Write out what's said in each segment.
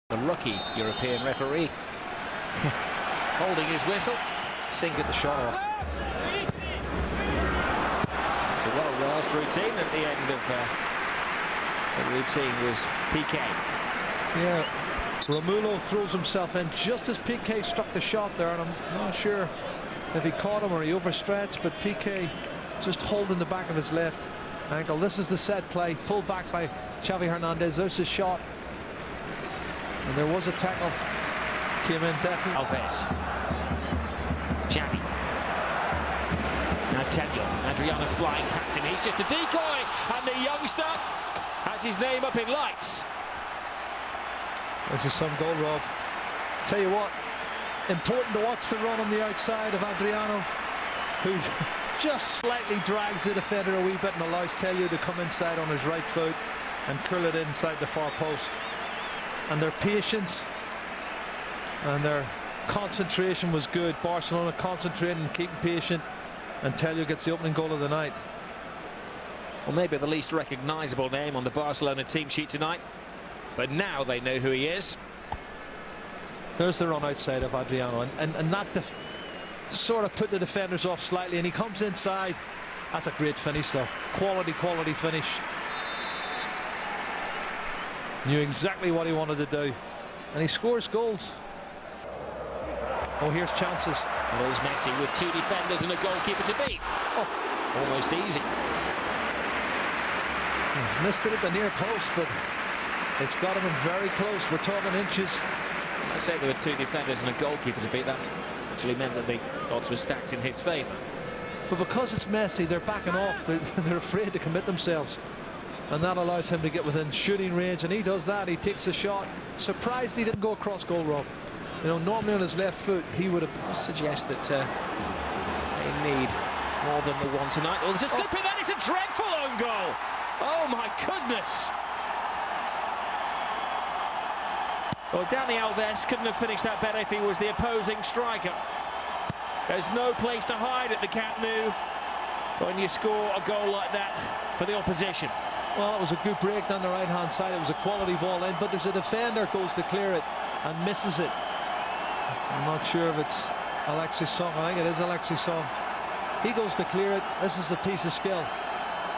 The rookie European referee holding his whistle. Singh get the shot off. It's a well-rehearsed routine. At the end of the routine was Piqué. Yeah, Romulo throws himself in just as Piqué struck the shot there, and I'm not sure if he caught him or he overstretched, but Piqué just holding the back of his left ankle. This is the set play, pulled back by Xavi Hernandez. There's his shot. And there was a tackle. Came in definitely. Alves. Xavi. Now Tello. Adriano flying past him. He's just a decoy. And the youngster has his name up in lights. This is some goal, Rob. Tell you what, important to watch the run on the outside of Adriano, who just slightly drags the defender a wee bit and allows Tello to come inside on his right foot and curl it inside the far post. And their patience and their concentration was good. Barcelona concentrating and keeping patient, and Tello gets the opening goal of the night. Well, maybe the least recognisable name on the Barcelona team sheet tonight, but now they know who he is. There's the run outside of Adriano, and that sort of put the defenders off slightly, and he comes inside. That's a great finish though. Quality finish. Knew exactly what he wanted to do, and he scores goals. Oh, here's chances. There's Messi with two defenders and a goalkeeper to beat. Oh, almost easy. He's missed it at the near post, but it's got him in very close. We're talking inches. I say there were two defenders and a goalkeeper to beat. That actually meant that the odds were stacked in his favour. But because it's Messi, they're backing off. They're afraid to commit themselves. And that allows him to get within shooting range, and he does that. He takes the shot. Surprised he didn't go across goal, Rob. You know, normally on his left foot, he would have... Just suggest that they need more than the one tonight. Oh, there's a slip in that. It's a dreadful own goal. Oh, my goodness. Well, Dani Alves couldn't have finished that better if he was the opposing striker. There's no place to hide at the Camp Nou when you score a goal like that for the opposition. Well, it was a good break down the right-hand side. It was a quality ball in, but there's a defender goes to clear it and misses it. I'm not sure if it's Alexis Song. I think it is Alexis Song. He goes to clear it. This is a piece of skill.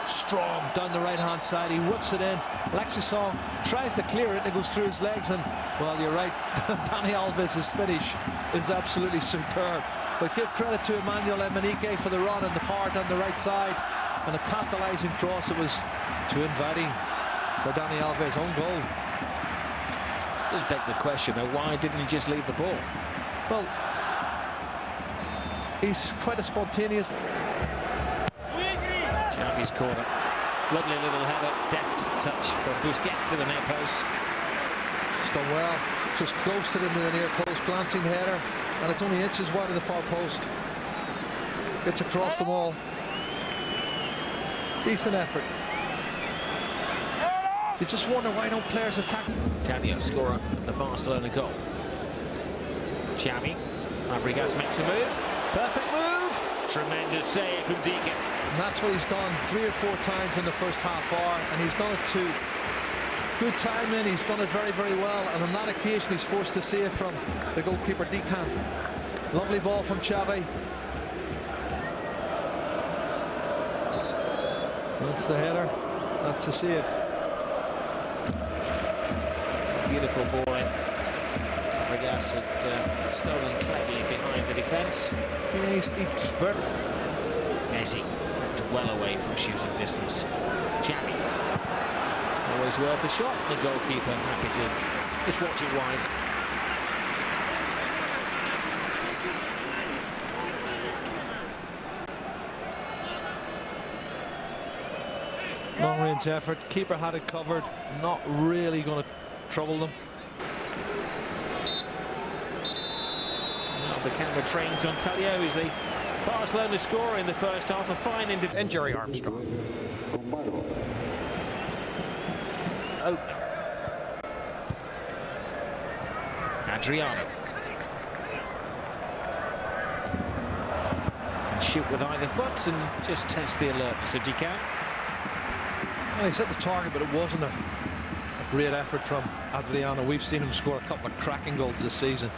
Strong down the right-hand side. He whips it in. Alexis Song tries to clear it and it goes through his legs. And, well, you're right. Dani Alves' finish is absolutely superb. But give credit to Emmanuel Emenike for the run and the power down the right side. And a tantalising cross. It was too inviting for Dani Alves' own goal. Does beg the question, though, why didn't he just leave the ball? Well, he's quite a spontaneous... Xavi's corner. Lovely little header, deft touch from Busquets to the near post. It's done well. Just ghosted into the near post, glancing header, and it's only inches wide of the far post. Gets across the wall. Decent effort. You just wonder why don't players attack. Tello, scorer of the Barcelona goal. Xavi. Fabregas makes a move. Perfect move. Tremendous save from Deacon. And that's what he's done 3 or 4 times in the first half hour, and he's done it too. Good timing, he's done it very well, and on that occasion he's forced to save from the goalkeeper Deacon. Lovely ball from Xavi. That's the header, that's the save. Beautiful ball in. Fabregas had stolen cleverly behind the defence. Yeah, he's very... Messi kept well away from shooting distance. Xavi. Always worth a shot. The goalkeeper happy to just watch it wide. Long-range effort. Keeper had it covered. Not really going to trouble them. Now the camera trains on Tello, who's the Barcelona scorer in the first half. A fine individual. And Jerry Armstrong. Opening. Adriano. Can shoot with either foot and just test the alertness of Deacon. Well, he's hit the target, but it wasn't a Great effort from Adriano. We've seen him score a couple of cracking goals this season.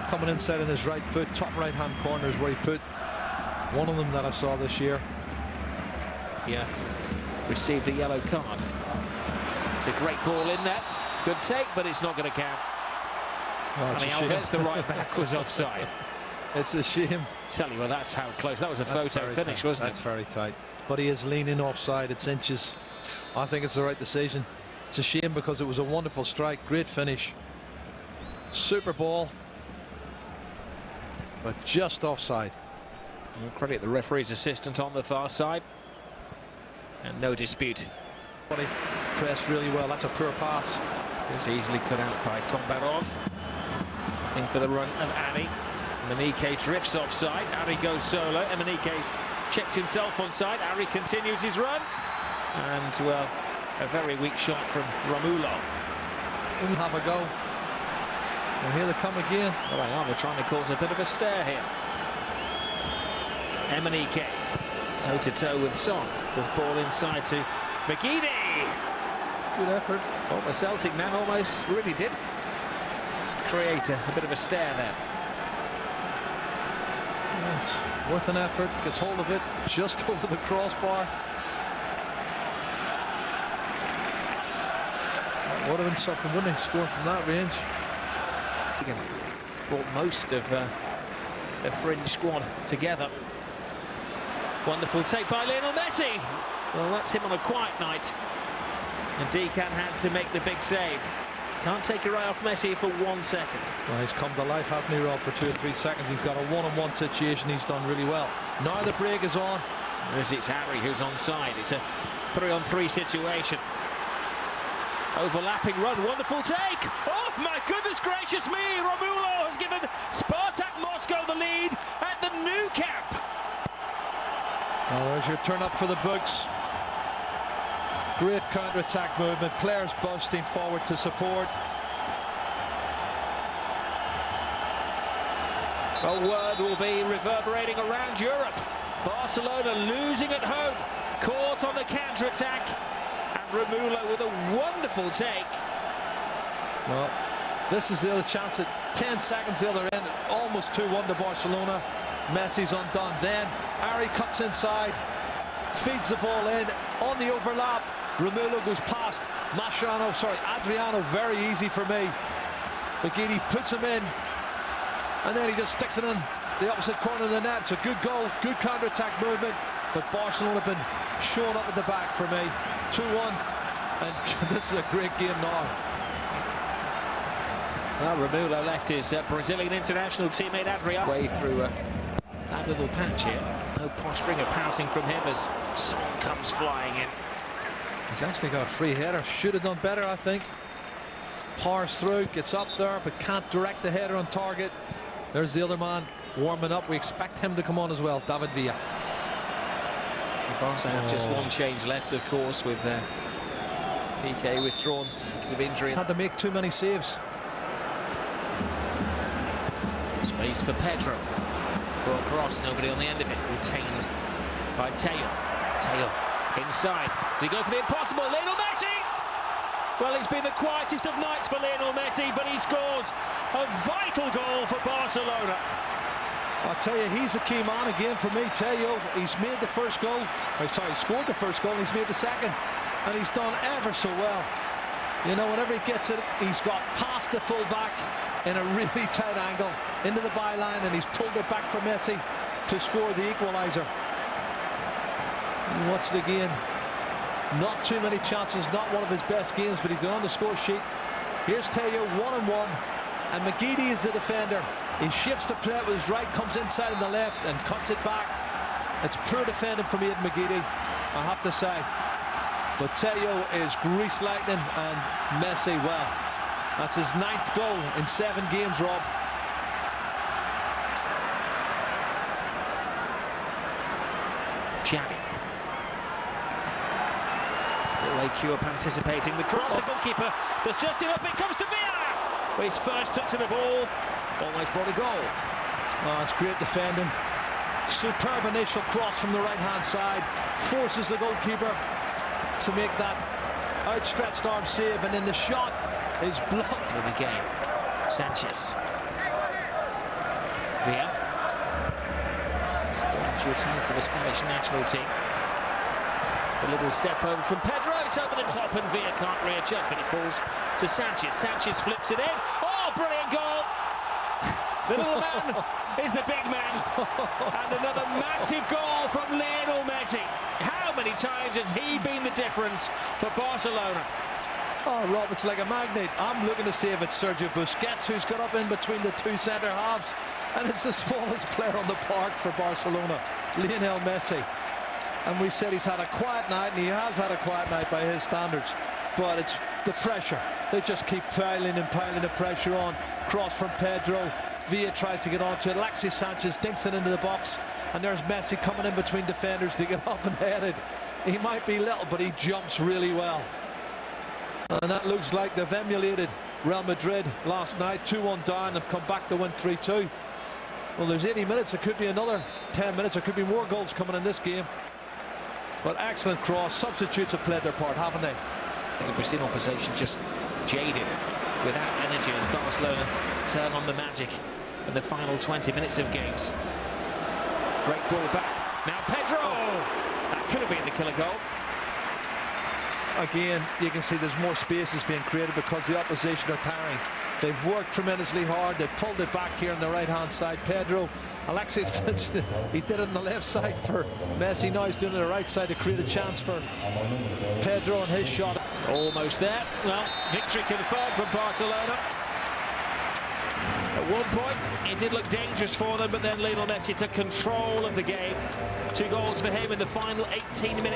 Coming inside on his right foot, top right-hand corner is where he put one of them that I saw this year. Yeah, received a yellow card. It's a great ball in there. Good take, but it's not going to count. Oh, Dani Alves, the right back, was offside. It's a shame. Tell you what, that's how close. That was a photo finish, wasn't it? That's very tight. But he is leaning offside. It's inches. I think it's the right decision. It's a shame because it was a wonderful strike. Great finish. Super ball. But just offside. We'll credit the referee's assistant on the far side. And no dispute. He pressed really well. That's a poor pass. It's easily cut out by Kombarov. In for the run of Ari. Emenike drifts offside. Ari goes solo. Emenike's checked himself onside. Ari continues his run. And, well, a very weak shot from Romulo. We'll have a go. And here they come again. Well, they are. They're trying to cause a bit of a stir here. Emenike toe-to-toe with Son. The ball inside to McGeady. Good effort. Oh, the Celtic man almost really did create a bit of a stare there. Yes, worth an effort. Gets hold of it just over the crossbar. Would have been something, wouldn't he, scoring from that range? Brought most of the fringe squad together. Wonderful take by Lionel Messi. Well, that's him on a quiet night. And Decan had to make the big save. Can't take your eye off Messi for 1 second. Well, he's come to life, hasn't he, Rob? For 2 or 3 seconds. He's got a one-on-one situation. He's done really well. Now the break is on. As it's Harry who's onside. It's a 3-on-3 situation. Overlapping run, wonderful take. Oh, my goodness gracious me. Romulo has given Spartak Moscow the lead at the Nou Camp. Well, there's your turn up for the books. Great counter-attack movement. Players bursting forward to support. A word will be reverberating around Europe. Barcelona losing at home. Caught on the counter-attack. Romulo with a wonderful take. Well, this is the other chance at 10 seconds the other end. Almost 2-1 to Barcelona. Messi's undone. Then Ari cuts inside, feeds the ball in on the overlap. Romulo goes past Adriano. Very easy for me. McGeady puts him in, and then he just sticks it in the opposite corner of the net. It's a good goal, good counter-attack movement. But Barcelona have been showing up at the back for me. 2-1, and this is a great game now. Well, Romulo left his Brazilian international teammate Adriano way through that little patch here. No posturing or pouting from him as Son comes flying in. He's actually got a free header. Should have done better, I think. Powers through, gets up there, but can't direct the header on target. There's the other man warming up. We expect him to come on as well, David Villa. Barca have just one change left, of course, with PK withdrawn because of injury. Had to make too many saves. Space for Pedro. Ball across, nobody on the end of it. Retained by Teo. Teo inside. Does he go for the impossible? Lionel Messi! Well, it's been the quietest of nights for Lionel Messi, but he scores a vital goal for Barcelona. I'll tell you, he's the key man again for me. Teo, he's made the first goal. He scored the first goal, and he's made the second. And he's done ever so well. You know, whenever he gets it, he's got past the full-back in a really tight angle into the byline, and he's pulled it back for Messi to score the equaliser. You watch it again. Not too many chances, not one of his best games, but he's gone on the score sheet. Here's Teo, 1-on-1, and McGeady is the defender. He shifts the play with his right, comes inside on the left and cuts it back. It's poor defending from Aidan McGeady, I have to say. But Teo is grease lightning, and Messi, well, that's his 9th goal in 7 games, Rob. Xavi. Still AQ anticipating the cross. The goalkeeper does just enough. It comes to Villa. His first touch of the ball almost brought a goal. Oh, it's great defending. Superb initial cross from the right-hand side. Forces the goalkeeper to make that outstretched arm save, and then the shot is blocked. In the game, Sanchez. Villa. To return for the Spanish national team. A little step over from Pedro. It's over the top, and Villa can't readjust, but it falls to Sanchez. Sanchez flips it in. Oh, brilliant goal! The little man is the big man. And another massive goal from Lionel Messi. How many times has he been the difference for Barcelona? Oh, Rob, it's like a magnet. I'm looking to see if it's Sergio Busquets who's got up in between the two centre halves. And it's the smallest player on the park for Barcelona, Lionel Messi. And we said he's had a quiet night, and he has had a quiet night by his standards. But it's the pressure. They just keep piling the pressure on. Cross from Pedro. Villa tries to get onto it. Alexis Sanchez dinks it into the box. And there's Messi coming in between defenders to get up and headed. He might be little, but he jumps really well. And that looks like they've emulated Real Madrid last night. 2-1 down, and come back to win 3-2. Well, there's 80 minutes. It could be another 10 minutes. There could be more goals coming in this game. But excellent cross. Substitutes have played their part, haven't they? As a Brazil opposition just jaded, without energy, as Barcelona turn on the magic in the final 20 minutes of games. Great ball back. Now Pedro! That could have been the killer goal. Again, you can see there's more spaces being created because the opposition are carrying. They've worked tremendously hard. They've pulled it back here on the right-hand side. Pedro, Alexis, he did it on the left side for Messi. Now he's doing it on the right side to create a chance for Pedro and his shot. Almost there. Well, victory confirmed from Barcelona. At one point, it did look dangerous for them, but then Lionel Messi took control of the game. 2 goals for him in the final 18 minutes.